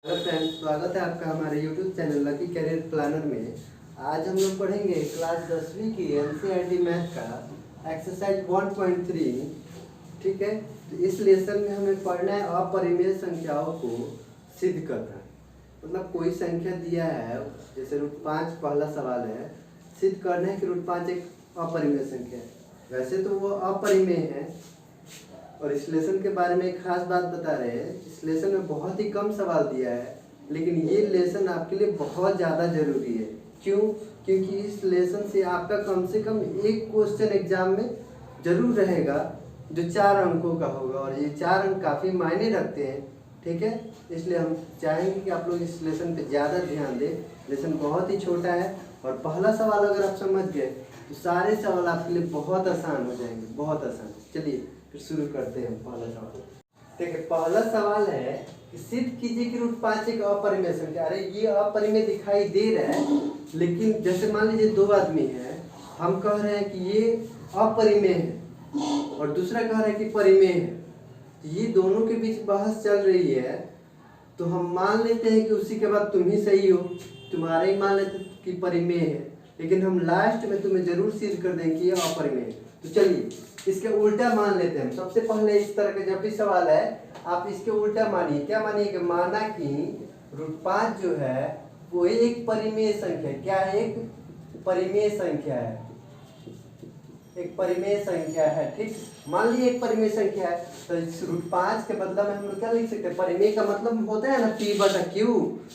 Hello friends, स्वागत है आपका हमारे YouTube channel Lucky Career Planner में। आज हम लोग पढ़ेंगे क्लास 10वीं की एनसीईआरटी मैथ का एक्सरसाइज 1.3। ठीक है, तो इस लेसन में हमें पढ़ना है अपरिमेय संख्याओं को सिद्ध करना। मतलब कोई संख्या दिया है, जैसे √5 पहला सवाल है, सिद्ध करना है कि √5 एक अपरिमेय संख्या है। वैसे तो वो अपरिमेय है और इस लेसन के बारे में एक खास बात बता रहे हैं। इस लेसन में बहुत ही कम सवाल दिया है, लेकिन ये लेसन आपके लिए बहुत ज़्यादा जरूरी है। क्यों? क्योंकि इस लेसन से आपका कम से कम एक क्वेश्चन एग्जाम में जरूर रहेगा जो 4 अंकों का होगा, और ये 4 अंक काफ़ी मायने रखते हैं। ठीक है, इसलिए हम चाहेंगे कि आप लोग इस लेसन पे ज़्यादा ध्यान दें। लेसन बहुत ही छोटा है और पहला सवाल अगर आप समझ गए तो सारे सवाल आपके लिए बहुत आसान हो जाएंगे, बहुत आसान। चलिए फिर शुरू करते हैं पहला सवाल। देखिए, पहला सवाल है कि सिद्ध कीजिए कि √5 एक अपरिमेय संख्या। अरे ये अपरिमेय दिखाई दे रहा है, लेकिन जैसे मान लीजिए 2 आदमी हैं, हम कह रहे हैं कि ये अपरिमेय है और दूसरा कह रहा है कि परिमेय है। ये दोनों के बीच बहस चल रही है, तो हम मान लेते हैं कि उसी के बाद तुम ही सही हो, तुम्हारा ही मान लेते कि परिमेय है, लेकिन हम लास्ट में तुम्हें जरूर सिद्ध कर देंगे कि ये अपरिमेय है। तो चलिए इसके उल्टा मान लेते हैं। सबसे पहले इस तरह का जब भी सवाल है आप इसके उल्टा मानिए। क्या मानिए कि माना कि √5 जो है वो एक परिमेय संख्या है। क्या है? एक परिमेय संख्या है, एक परिमेय संख्या है। ठीक, मान लीजिए एक परिमेय संख्या है, तो इस √5 के बदला में हम लोग क्या लिख सकते हैं? परिमेय का मतलब होता है ना P/Q।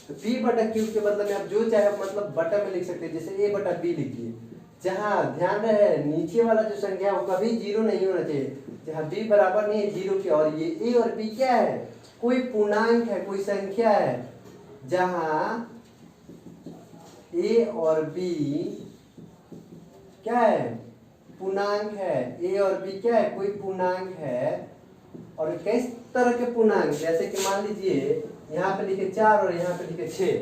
तो P/Q के बदले में आप जो चाहे मतलब बटा में लिख सकते हैं, जैसे A/B लिख दिए। जहाँ ध्यान रहे नीचे वाला जो संख्या वो कभी 0 नहीं होना चाहिए, जहाँ B बराबर नहीं है 0 के। और ये A और B क्या है? कोई पूर्णांक है, कोई संख्या है। जहाँ A और B क्या है? पूर्णांक है। A और B क्या है? कोई पूर्णांक है। और किस तरह के पूर्णांक? जैसे कि मान लीजिए यहाँ पे लिखे 4 और यहाँ पे लिखे 6,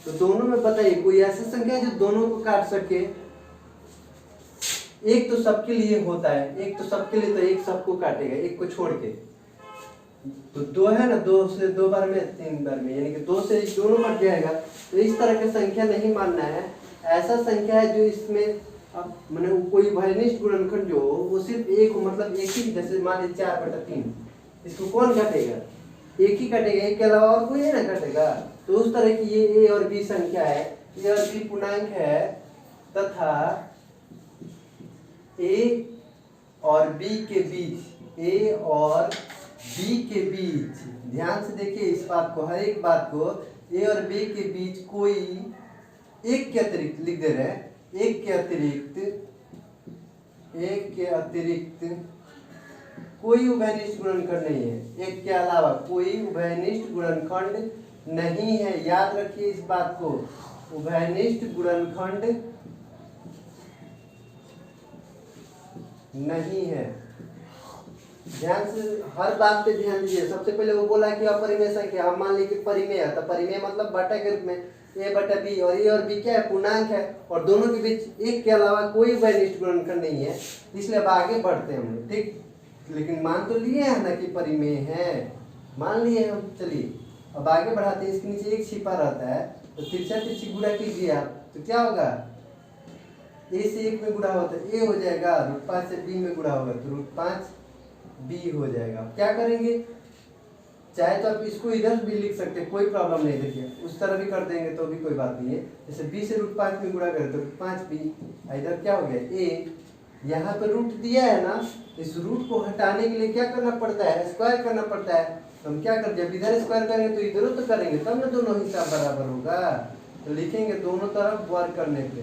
तो दोनों में बताइए कोई ऐसी संख्या है जो दोनों को काट सके? एक तो सबके लिए होता है, एक तो सबके लिए, तो एक सबको काटेगा एक को छोड़ के। तो 2 है ना, 2 से 2 बार में 3 बार में, यानी कि 2 से दोनों कट जाएगा। तो इस तरह की संख्या नहीं मानना है। ऐसा संख्या है जो इसमें अब मैंने कोई भयनिष्ठ गुणनखंड जो वो सिर्फ एक हो, मतलब एक ही। जैसे मान लीजिए 4/3, इसको कौन काटेगा? एक ही काटेगा, एक के अलावा और कोई ना काटेगा। तो उस तरह की ये A और B संख्या है। A और B पूर्णांक है तथा A और B के बीच, A और B के बीच, ध्यान से देखिए इस बात को, हर एक बात को, A और B के बीच कोई एक के अतिरिक्त लिख दे रहे हैं, एक के अतिरिक्त कोई उभयनिष्ठ गुणनखंड नहीं है। एक के अलावा कोई उभयनिष्ठ गुणनखंड नहीं है। याद रखिए इस बात को, उभयनिष्ठ गुणनखंड नहीं है। ध्यान से हर बात पे ध्यान दीजिए। सबसे पहले वो बोला कि अपरिमेय संख्या, हम मान लीजिए परिमेय है, तो परिमेय मतलब बटा के रूप में A/B, और A और B क्या है? पूर्णांक है, और दोनों के बीच एक के अलावा कोई उभयनिष्ठ गुणनखंड नहीं है। इसलिए अब आगे बढ़ते हैं हम लोग। ठीक, लेकिन मान तो लिए हैं ना कि परिमेय है, मान लिए हम। चलिए अब आगे बढ़ाते हैं। इसके नीचे एक छिपा रहता है, तो तिरछा तिरछी गुणा कीजिए आप, तो क्या होगा? A से 1 में गुणा होता है A हो जाएगा, √5 से B में गुणा होगा तो √5B हो जाएगा। क्या करेंगे? चाहे तो आप इसको इधर भी लिख सकते हैं, कोई प्रॉब्लम नहीं। देखिए उस तरह भी कर देंगे तो भी कोई बात नहीं है। जैसे B से √5 में गुणा करें तो √5B, इधर क्या हो गया? A। यहाँ पे रूट दिया है ना, इस रूट को हटाने के लिए क्या करना पड़ता है? स्क्वायर करना पड़ता है। तो हम क्या कर, जब इधर स्क्वायर करेंगे तो इधर तो करेंगे, तब ना दोनों हिसाब बराबर होगा। तो लिखेंगे दोनों तरफ वर्ग करने पे,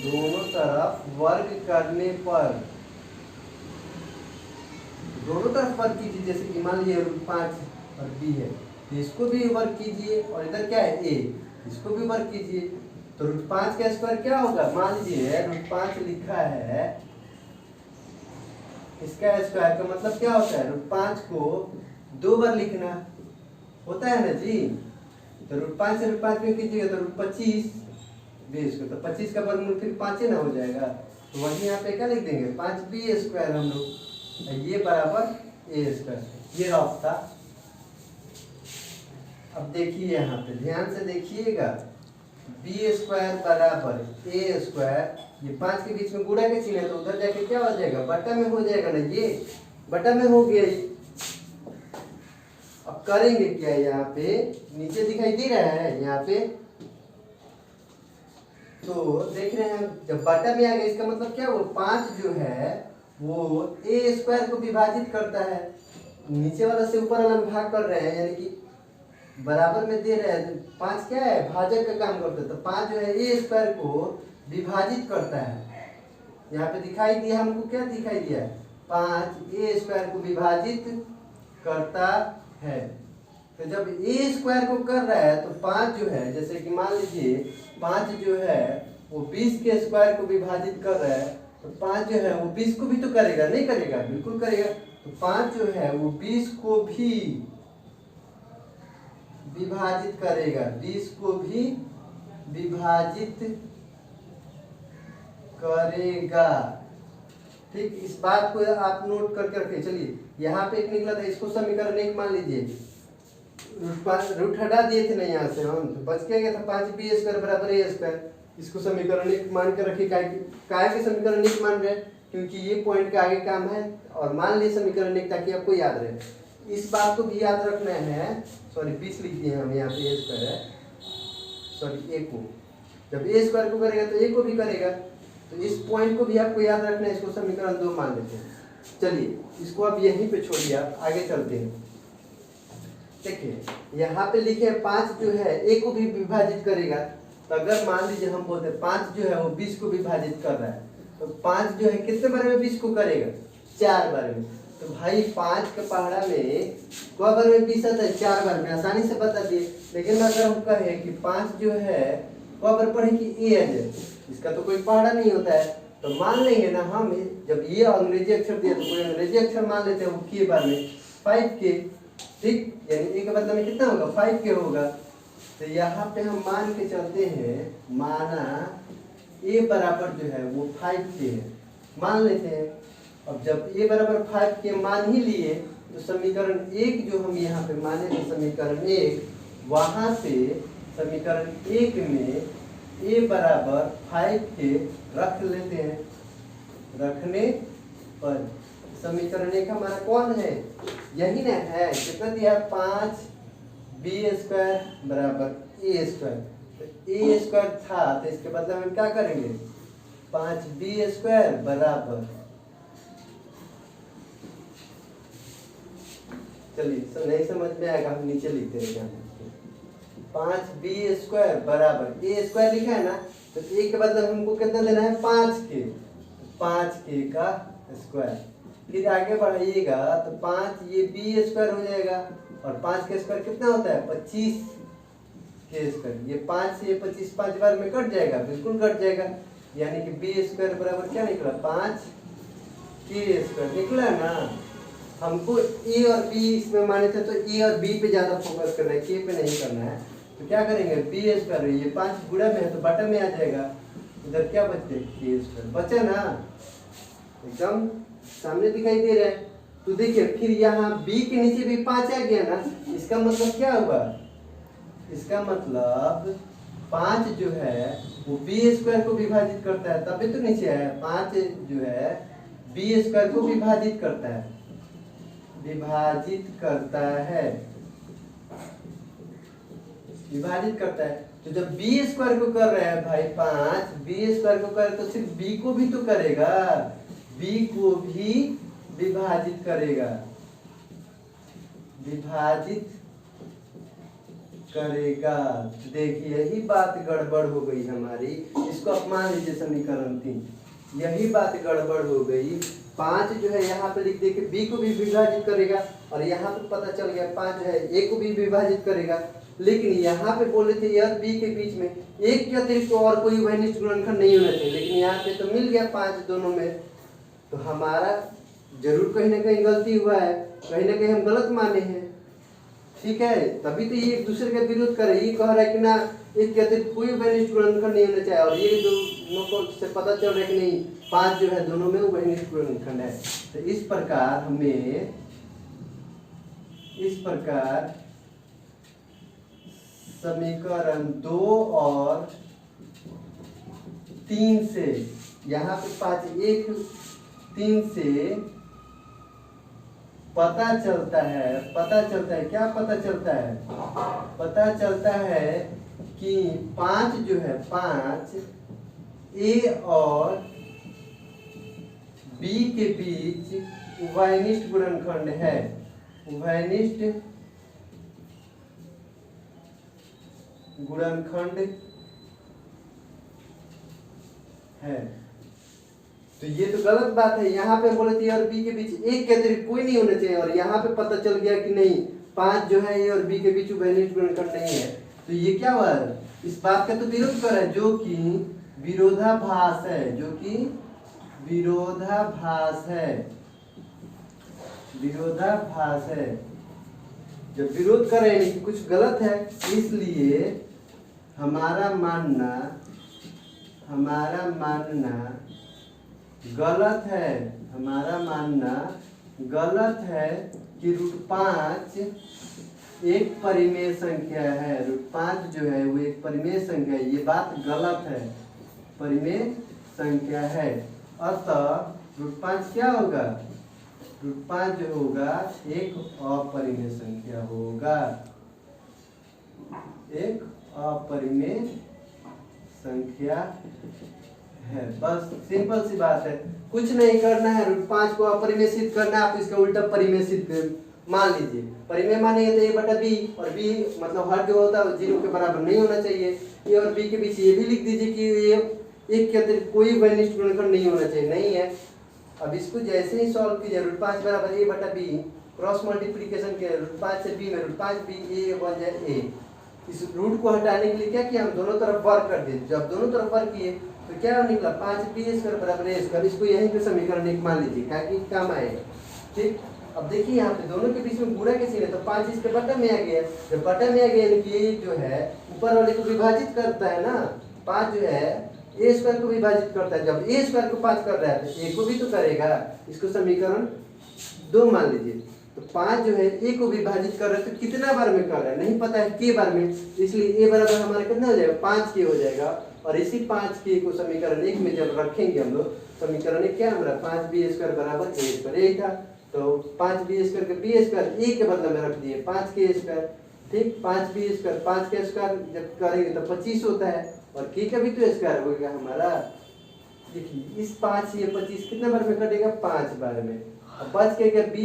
दोनों तरफ वर्ग करने पर, दोनों तरफ वर्ग कीजिए। जैसे कि मान लीजिए √5 और B है, तो इसको भी वर्ग कीजिए, और इधर क्या है? A, इसको भी वर्ग कीजिए। तो √5 का स्क्वायर क्या होगा? मान लीजिए √5 लिखा है, इसका स्क्वायर का मतलब क्या होता है? √5 को 2 बार लिखना होता है ना जी। तो √5 से √5 में कीजिएगा तो √25 20 को, तो 25 का वर्गमूल फिर 5 ना हो जाएगा। तो वही यहाँ पे क्या लिख देंगे? 5B² हम लोग, ये बराबर A²। ये रफ था। अब देखिए यहाँ पे ध्यान से देखिएगा, बी स्क्वायर बराबर ए स्क्वायर, ये 5 के बीच में गुणा के चिन्ह है तो उधर जाके क्या हो जाएगा, बटा में हो जाएगा ना, ये बटा में हो गया ये। अब करेंगे क्या, यहाँ पे नीचे दिखाई दे रहा है यहाँ पे, तो देख रहे हैं जब बटा में आ गया इसका मतलब क्या, वो 5 जो है वो ए स्क्वायर को विभाजित करता है, नीचे वाला से ऊपर वाला में भाग कर रहे हैं, यानी कि बराबर में दे रहे हैं। 5 क्या है, भाजक का काम करता है, तो 5 जो है ए स्क्वायर को विभाजित करता है। यहाँ पे दिखाई दिया हमको, क्या दिखाई दिया, 5 ए स्क्वायर को विभाजित करता है। तो जब ए स्क्वायर को कर रहा है तो 5 जो है, जैसे कि मान लीजिए 5 जो है वो 20 के स्क्वायर को विभाजित कर रहा है, तो 5 जो है वो 20 को भी तो करेगा, नहीं करेगा, बिल्कुल करेगा। तो 5 जो है वो 20 को भी विभाजित करेगा, 20 को भी विभाजित करेगा। ठीक, इस बात को आप नोट करके रखिए। चलिए यहाँ पे एक निकला था, इसको समीकरण एक मान लीजिए, रूट हटा दिए थे ना यहाँ से हम, तो बच के गया था 5b स्क्वायर बराबर ए स्क्वायर। इसको समीकरण एक मान के रखिए, काय के समीकरण एक मान रहे, क्योंकि ये पॉइंट का आगे काम है, और मान लिए समीकरण एक ताकि आपको याद रहे। इस बात को भी याद रखना है, सॉरी 20 लिख दिए हम यहाँ पे, ए स्क्वायर है, सॉरी ए को, जब ए स्क्वायर को करेगा तो ए को भी करेगा, तो इस पॉइंट को भी आपको याद रखना है। इसको समीकरण 2 मान लेते हैं। चलिए इसको अब यहीं पे छोड़िए, आप आगे चलते हैं। देखिए यहाँ पे लिखे 5 जो है ए को भी विभाजित करेगा, तो अगर मान लीजिए हम बोलते हैं 5 जो है वो 20 को विभाजित कर रहा है, तो 5 जो है कितने बार में 20 को करेगा, 4 बार में। तो भाई 5 के पहाड़ा में क बार में 20 आता है, 4 बार में, आसानी से बता दिए। लेकिन अगर हम कहें कि 5 जो है क बार पढ़े कि ए आ जाए, इसका तो कोई पहाड़ा नहीं होता है, तो मान लेंगे ना हम, जब ये अंग्रेजी अक्षर दिया तो कोई अंग्रेजी अक्षर मान लेते हैं, वो के बार में 5k, ठीक, यानी ए के बदले में कितना होगा, 5k होगा। तो यहाँ पे हम मान के चलते हैं, माना ए बराबर जो है वो 5k है, मान लेते हैं। अब जब ए बराबर 5k मान ही लिए, तो समीकरण 1 जो हम यहाँ पे माने थे, समीकरण 1, वहाँ से समीकरण 1 में ए बराबर 5k रख लेते हैं। रखने पर समीकरण 1 हमारा कौन है, यही ना है, कितना दिया, 5b स्क्वायर बराबर ए स्क्वायर। तो ए स्क्वायर था, तो इसके बदले में क्या करेंगे, 5b स्क्वायर बराबर, चलिए नहीं समझ में आएगा, हम नीचे लिखते हैं, 5b स्क्वायर बराबर ए स्क्वायर लिखा है ना, तो ए के बदले हमको कितना देना है, 5k, 5k का स्क्वायर। फिर आगे बढ़ाइएगा तो 5 ये b स्क्वायर हो जाएगा, और 5 का स्क्वायर कितना होता है, 25 के स्क्वायर। ये 5 से ये 25 5 बार में कट जाएगा, बिल्कुल कट जाएगा, यानी कि b स्क्वायर बराबर क्या निकला, 5k स्क्वायर निकला ना। हमको ए और बी इसमें माने थे, तो ए और बी पे ज़्यादा फोकस करना है, के पे नहीं करना है। तो क्या करेंगे, बी स्क्वायर, ये 5 गुणा में है तो बटा में आ जाएगा, इधर क्या बचते, के स्क्वायर बचा ना, एकदम सामने दिखाई दे रहा है। तो देखिए फिर यहाँ b के नीचे भी 5 आ गया ना, इसका मतलब क्या हुआ, इसका मतलब 5 जो है वो b स्क्वायर को विभाजित करता है, तभी तो नीचे आया, 5 जो है b स्क्वायर को विभाजित करता है, विभाजित करता है, विभाजित करता है। तो जब b स्क्वायर को कर रहा है भाई 5 b स्क्वायर को करे, तो सिर्फ b को भी तो करेगा, b को भी विभाजित करेगा, विभाजित करेगा। देखिए यही बात गड़बड़ हो गई हमारी, इसको आप मान लीजिए समीकरण 3, यही बात गड़बड़ हो गई। 5 जो है यहाँ पे लिख दे के b को भी विभाजित करेगा, और यहाँ पे पता चल गया 5 जो है a को भी विभाजित करेगा, लेकिन यहाँ पे बोले थे यार b के बीच में एक के अतिरिक्त और कोई वैनिष्ठ गुणनखंड नहीं होना चाहिए, लेकिन यहाँ पे तो मिल गया 5 दोनों में, तो हमारा जरूर कहीं ना कहीं गलती हुआ है, कहीं ना कहीं हम गलत माने हैं, ठीक है। तभी तो ये एक दूसरे का विरोध कर रहे, ये कह रहा है कि ना एक के अतिरिक्त कोई वैनिष्ठ गुणनखंड नहीं होना चाहिए, और ये दोनों को से पता चल रहा है कि नहीं 5 जो है दोनों में वैनिष्ठ गुणनखंड है। तो इस प्रकार हमें, इस प्रकार समीकरण 2 और 3 से, यहाँ पे 5 1 3 से पता चलता है क्या पता चलता है? पता चलता है कि 5 जो है 5 ए और बी के बीच उभयनिष्ठ गुणनखंड है। उभयनिष्ठ गुणनखंड है। तो ये तो गलत बात है। यहाँ पे बोले थे ए और बी के बीच एक के अतिरिक्त कोई नहीं होना चाहिए, और यहाँ पे पता चल गया कि नहीं 5 जो है ए और बी के बीच उभयनिष्ठ गुणनखंड नहीं है। तो ये क्या हुआ? इस बात का तो विरोध कर रहा है, जो कि विरोधाभास है, जो कि विरोधाभास है, विरोधाभास है। जब विरोध कर रहे हैं कि कुछ गलत है, इसलिए हमारा मानना गलत है। हमारा मानना गलत है कि √5 एक परिमेय संख्या है। √5 जो है वो एक परिमेय संख्या है, ये बात गलत है, परिमेय संख्या है। अतः √5 क्या होगा? √5 जो होगा एक अपरिमेय संख्या होगा, एक अपरिमेय संख्या है। बस सिंपल सी बात है, कुछ नहीं करना है। √5 को अपरिमेय सिद्ध करना है, आप इसका उल्टा परिमेय सिद्ध मान लीजिए। परिमेय मानेंगे तो a बटा b, और b मतलब हर जो होता है 0 के बराबर नहीं होना चाहिए। a और b के बीच ये भी लिख दीजिए कि ये एक के अतिरिक्त कोई उभयनिष्ठ गुणनखंड नहीं होना चाहिए, नहीं है। अब इसको जैसे ही सॉल्व कीजिए, √5 बराबर a बटा b, क्रॉस मल्टीप्लीकेशन के √5 से b में √5b a बन जाए a। इस रूट को हटाने के लिए क्या किया? हम दोनों तरफ वर्ग कर दिए। जब दोनों तरफ वर्ग किए तो क्या निकला? 5b² बराबर a²। इसको यहीं पे समीकरण 1 मान लीजिए, ताकि काम आएगा। ठीक, अब देखिए यहाँ पे दोनों के बीच में गुणा के चिन्ह है, तो 5 इसके बटा में आ गया। जब बटा में आ गया यानी कि ये जो है ऊपर वाले को विभाजित करता है ना, 5 जो है a² को विभाजित करता है। जब a² को 5 कर रहा है तो a को भी तो करेगा। इसको समीकरण 2 मान लीजिए। तो 5 जो है a को विभाजित कर रहा है, तो कितना बार में कर रहा है नहीं पता है, k बार में, इसलिए a बराबर हमारा कितना हो जाएगा? 5k हो जाएगा। और इसी 5k को समीकरण 1 में जब रखेंगे हम लोग, समीकरण 1 क्या हमारा 5b² बराबर a²। यही था, तो 5b² के b² a के बदले में रख दिए 5k²। ठीक, 5b² 5k² जब करेंगे तो 25 होता है, और k का भी तो स्क्वायर होगा हमारा। देखिए इस 5 से ये 25 कितने बार में कटेगा? 5 बार में। अब बच के b²,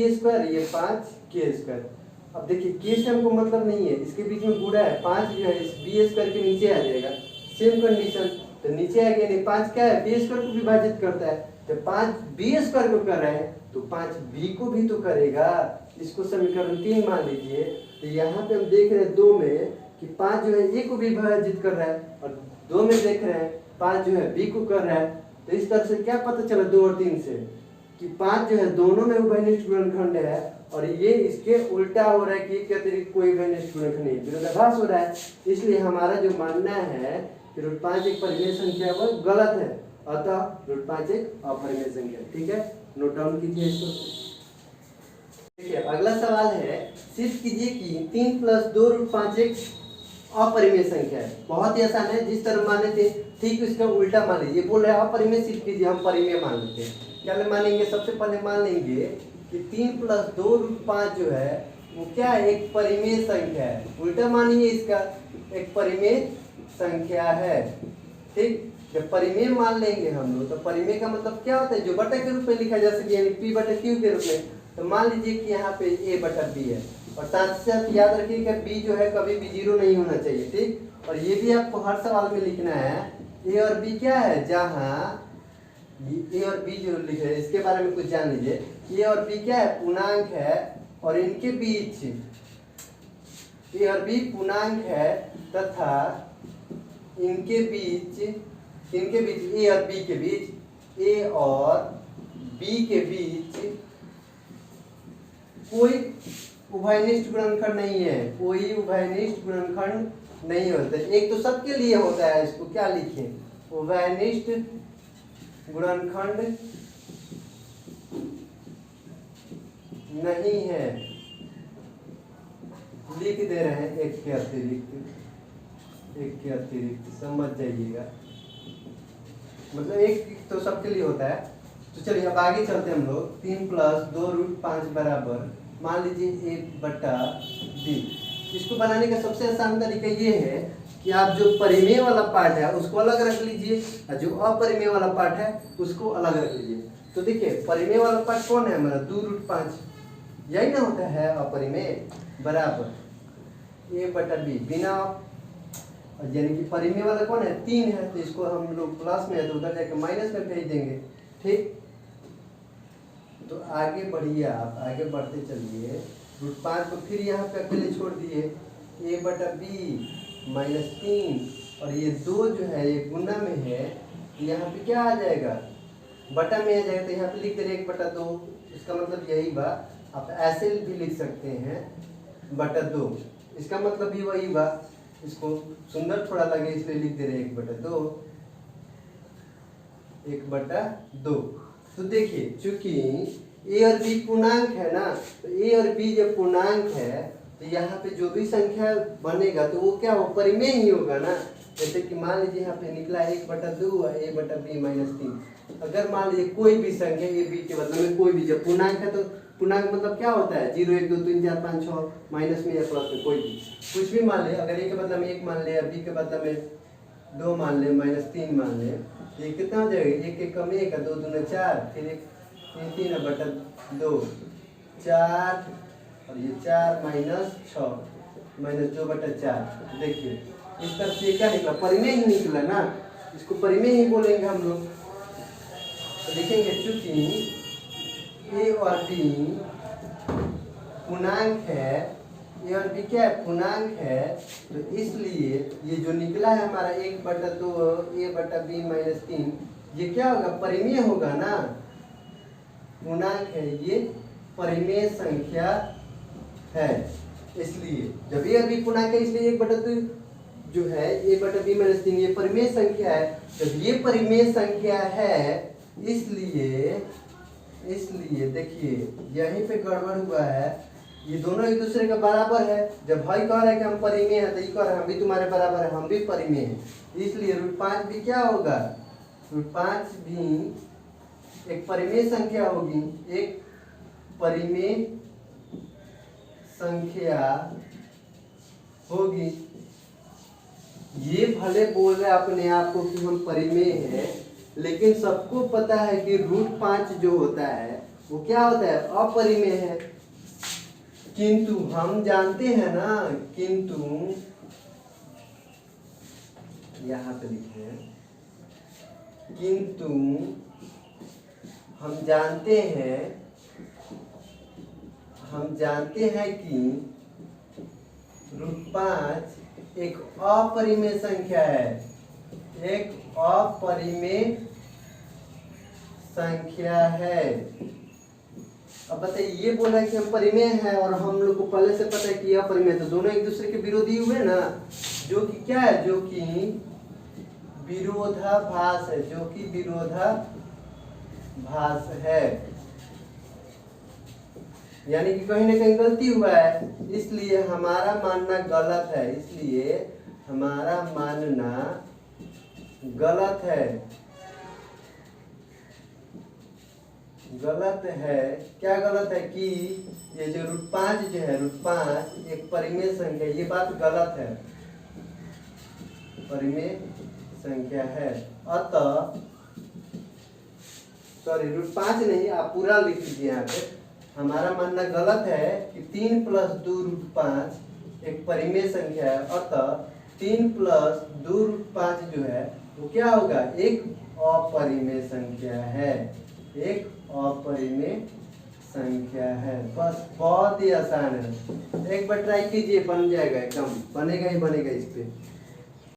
ये 5k²। अब देखिए k से हमको मतलब नहीं है, इसके बीच में गुणा है, 5 जो है इस b² के नीचे आ जाएगा। सेम कंडीशन, तो नीचे आ गया, नहीं 5 क्या है? b² को विभाजित करता है। जब 5b² को कर रहे हैं तो 5b को भी तो करेगा। इसको समीकरण 3 मान लीजिए। तो यहाँ पे हम देख रहे हैं 2 में कि 5 जो है a को विभाजित कर रहा है, और 2 में देख रहे हैं 5 जो है b को कर रहा है। तो इस तरह से क्या पता चला 2 और 3 से कि 5 जो है दोनों में उभयनिष्ठ गुणनखंड है, और ये इसके उल्टा हो रहा है कि के अतिरिक्त कोई उभयनिष्ठ गुणनखंड नहीं, विरोधाभास हो रहा है। इसलिए हमारा जो मानना है कि √5 एक परिमेय संख्या वो गलत है। अतः √5 एक अपरिमेय संख्या। ठीक है, नोट डाउन कीजिए इसको। देखिए अगला सवाल है, सिद्ध कीजिए कि 3 + 2 √5 एक अपरिमेय संख्या है। बहुत ही आसान है, जिस तरह माने थे ठीक इसका उल्टा मान लीजिए। बोल रहे हैं अपरिमेय सिद्ध कीजिए, हम परिमेय मान लेते हैं। क्या मानेंगे? सबसे पहले मान लेंगे कि 3 + 2 √5 जो है वो क्या है? एक परिमेय संख्या है। उल्टा मानिए इसका, एक परिमेय संख्या है। ठीक, जब परिमेय मान लेंगे हम लोग, तो परिमेय का मतलब क्या होता है? जो बटा के रूप में लिखा जा सके, यानी p/q के रूप में। तो मान लीजिए कि यहाँ पे a/b है, और साथ ही साथ याद रखिए कि b जो है कभी भी 0 नहीं होना चाहिए। ठीक, और ये भी आपको हर सवाल में लिखना है। a और b क्या है? जहाँ ए और बी जो लिखे हैं इसके बारे में कुछ जान लीजिए। ए और बी क्या है? पूर्णांक है, और इनके बीच ए और बी पूर्णांक है, तथा इनके बीच ए और बी के बीच, ए और बी के बीच कोई उभयनिष्ठ गुणनखंड नहीं है। कोई उभयनिष्ठ गुणनखंड नहीं होता। एक तो सबके लिए होता है, इसको क्या लिखें? उभयनिष्ठ गुणनखंड नहीं है, लिख दे रहे हैं एक के अतिरिक्त। एक के अतिरिक्त, समझ जाइएगा, मतलब एक तो सबके लिए होता है। तो चलिए अब आगे चलते हैं हम लोग। 3 + 2√5 बराबर, मान लीजिए 1/b। इसको बनाने का सबसे आसान तरीका ये है कि आप जो परिमेय वाला पार्ट है उसको अलग रख लीजिए और जो अपरिमेय वाला पार्ट है उसको अलग रख लीजिए। तो देखिए परिमेय वाला पार्ट कौन है हमारा, 2√5, यही ना होता है अपरिमेय, बराबर a/b, बिना, यानी कि परिमेय वाला कौन है, 3 है, तो इसको हम लोग प्लस में है तो उधर जाके माइनस में भेज देंगे। ठीक, तो आगे बढ़िए, आप आगे बढ़ते चलिए। √5 को फिर यहाँ पे अकेले छोड़ दिए, a/b -3, और ये 2 जो है ये गुना में है, तो यहाँ पे क्या आ जाएगा, बटा में आ जाएगा, तो यहाँ पे लिख दे रहे 1/2। इसका मतलब यही बा, आप ऐसे भी लिख सकते हैं /2, इसका मतलब भी वही बा, इसको सुंदर थोड़ा लगे इसलिए लिख दे रहे 1/2। तो देखिए चूंकि a और b पूर्णांक है ना, तो a और b जब पूर्णांक है तो यहाँ पे जो भी संख्या बनेगा तो वो क्या हो, परिमेय ही होगा ना। जैसे कि मान लीजिए यहाँ पे निकला 1/2 और a/b -3। अगर मान लीजिए कोई भी संख्या a b के बदले में कोई भी, जब पूर्णांक है तो पूर्णांक मतलब क्या होता है, 0 1 2 3 4 5 6, माइनस में या प्लस में, कोई भी कुछ भी मान ले। अगर a के बदले में 1 मान ले, b के बदले में 2 मान ले, -3 मान ले, ये कितना हो जाएगा, 1 1 कम 1, 2 दूना 4, फिर 1 3 3/2, 4, और ये 4 -6 -2/4। देखिए इस तरफ से क्या निकला, परिमेय ही निकला ना, इसको परिमेय ही बोलेंगे हम लोग। तो देखेंगे चूंकि a और b पूर्णांक है, a और b क्या है, पूर्णांक है, तो इसलिए ये जो निकला है हमारा 1/2 a/b -3, ये क्या होगा, परिमेय होगा ना, पूर्णांक है, ये परिमेय संख्या है। इसलिए जब a और b पूर्णांक है इसलिए 1/2 जो है a/b -3 ये परिमेय संख्या है। जब ये परिमेय संख्या है इसलिए देखिए यहीं पे गड़बड़ हुआ है, ये दोनों एक दूसरे के बराबर है। जब भाई कह रहा है कि हम परिमेय है तो ये कह रहा है हम भी तुम्हारे बराबर है, हम भी परिमेय है, इसलिए √5 भी क्या होगा, √5 भी एक परिमेय संख्या होगी, एक परिमेय संख्या होगी। ये भले बोल रहे अपने आप को कि हम परिमेय हैं, लेकिन सबको पता है कि √5 जो होता है वो क्या होता है, अपरिमेय है। किंतु हम जानते हैं ना, किंतु यहाँ पे लिखे हैं, किंतु हम जानते हैं कि √5 एक अपरिमेय संख्या है, एक अपरिमेय संख्या है। अब बताइए, ये बोला कि हम परिमेय हैं और हम लोग को पहले से पता है कि यह परिमेय, तो दोनों एक दूसरे के विरोधी हुए ना, जो कि क्या है, जो कि विरोधाभास है, जो कि विरोधाभास है, यानी कि कहीं ना कहीं गलती हुआ है, इसलिए हमारा मानना गलत है, इसलिए हमारा मानना गलत है। गलत है, क्या गलत है कि ये जो √5 जो है, √5 एक परिमेय संख्या, ये बात गलत है, परिमेय संख्या है। अतः सॉरी √5 नहीं, आप पूरा लिख लीजिए यहाँ पे, हमारा मानना गलत है कि 3 + 2√5 एक परिमेय संख्या है। अतः 3 + 2√5 जो है वो क्या होगा, एक अपरिमेय संख्या है, एक अपरिमेय संख्या है। बस बहुत ही आसान है, एक बार ट्राई कीजिए, बन जाएगा, एकदम बनेगा ही बनेगा इस पे।